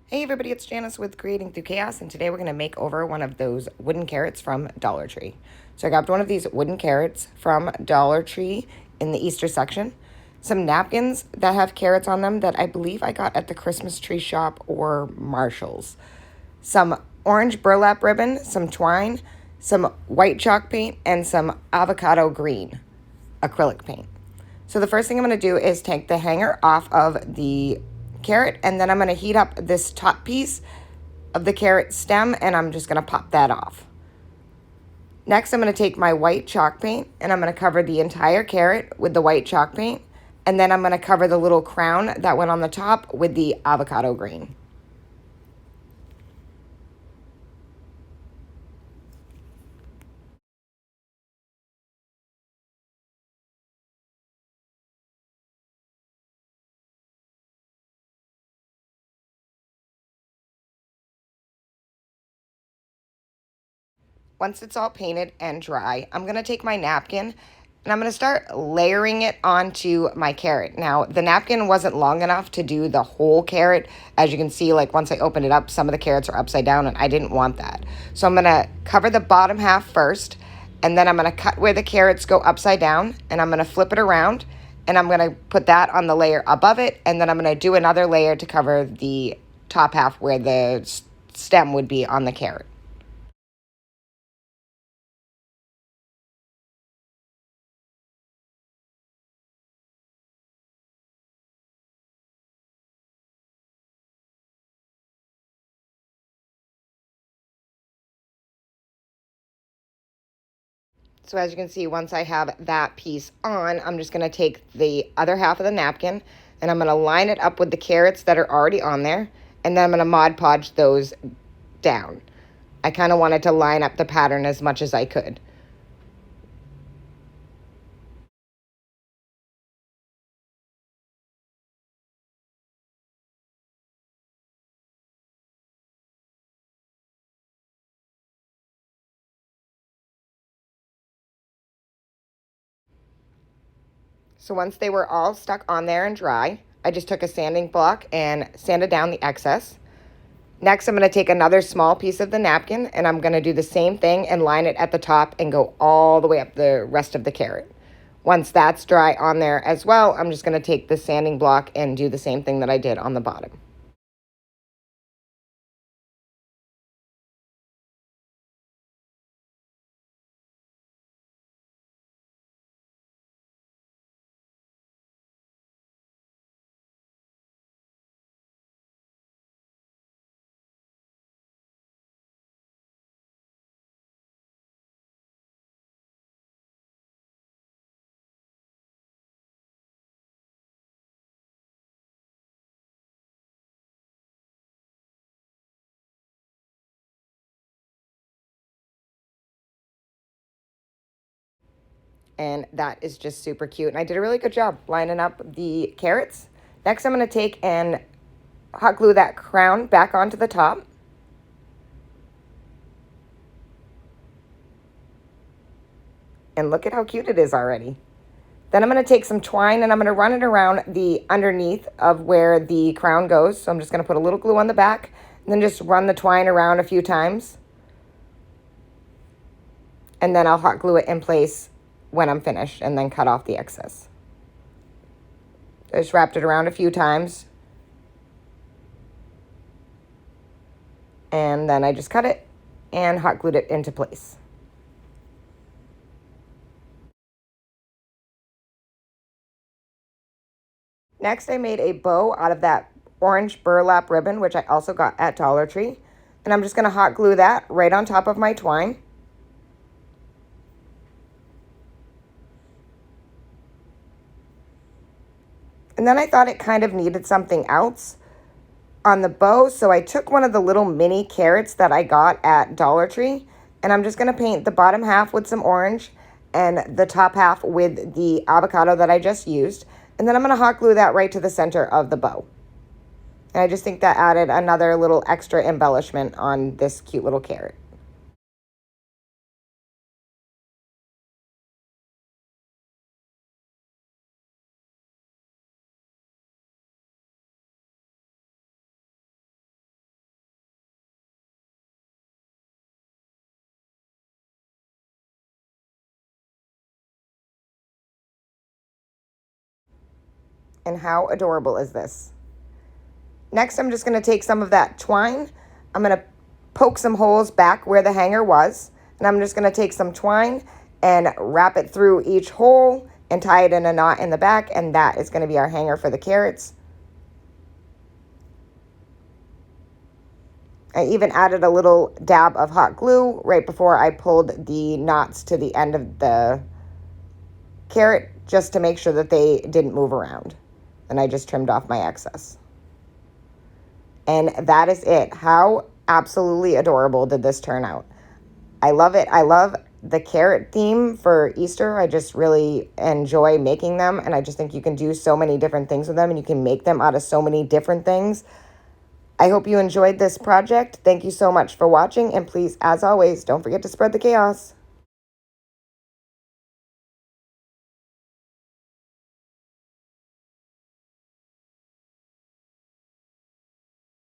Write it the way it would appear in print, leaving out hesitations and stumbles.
Hey everybody, it's Janice with Creating Through Chaos, and today we're going to make over one of those wooden carrots from Dollar Tree. So I grabbed one of these wooden carrots from Dollar Tree in the Easter section, some napkins that have carrots on them that I believe I got at the Christmas tree shop or Marshall's, some orange burlap ribbon, some twine, some white chalk paint, and some avocado green acrylic paint. So the first thing I'm going to do is take the hanger off of the carrot, and then I'm going to heat up this top piece of the carrot stem, and I'm just going to pop that off. Next, I'm going to take my white chalk paint, and I'm going to cover the entire carrot with the white chalk paint, and then I'm going to cover the little crown that went on the top with the avocado green. Once it's all painted and dry, I'm going to take my napkin and I'm going to start layering it onto my carrot. Now, the napkin wasn't long enough to do the whole carrot. As you can see, like once I opened it up, some of the carrots are upside down and I didn't want that. So I'm going to cover the bottom half first, and then I'm going to cut where the carrots go upside down, and I'm going to flip it around, and I'm going to put that on the layer above it, and then I'm going to do another layer to cover the top half where the stem would be on the carrot. So as you can see, once I have that piece on, I'm just going to take the other half of the napkin and I'm going to line it up with the carrots that are already on there. And then I'm going to Mod Podge those down. I kind of wanted to line up the pattern as much as I could. So once they were all stuck on there and dry, I just took a sanding block and sanded down the excess. Next, I'm going to take another small piece of the napkin and I'm going to do the same thing and line it at the top and go all the way up the rest of the carrot. Once that's dry on there as well, I'm just going to take the sanding block and do the same thing that I did on the bottom. And that is just super cute. And I did a really good job lining up the carrots. Next, I'm going to take and hot glue that crown back onto the top. And look at how cute it is already. Then I'm going to take some twine and I'm going to run it around the underneath of where the crown goes. So I'm just going to put a little glue on the back and then just run the twine around a few times. And then I'll hot glue it in place when I'm finished and then cut off the excess. I just wrapped it around a few times. And then I just cut it and hot glued it into place. Next, I made a bow out of that orange burlap ribbon, which I also got at Dollar Tree. And I'm just going to hot glue that right on top of my twine. And then I thought it kind of needed something else on the bow, so I took one of the little mini carrots that I got at Dollar Tree, and I'm just going to paint the bottom half with some orange and the top half with the avocado that I just used. And then I'm going to hot glue that right to the center of the bow. And I just think that added another little extra embellishment on this cute little carrot. And how adorable is this? Next, I'm just going to take some of that twine. I'm going to poke some holes back where the hanger was. And I'm just going to take some twine and wrap it through each hole and tie it in a knot in the back. And that is going to be our hanger for the carrots. I even added a little dab of hot glue right before I pulled the knots to the end of the carrot just to make sure that they didn't move around. And I just trimmed off my excess. And that is it. How absolutely adorable did this turn out? I love it. I love the carrot theme for Easter. I just really enjoy making them. And I just think you can do so many different things with them. And you can make them out of so many different things. I hope you enjoyed this project. Thank you so much for watching. And please, as always, don't forget to spread the chaos.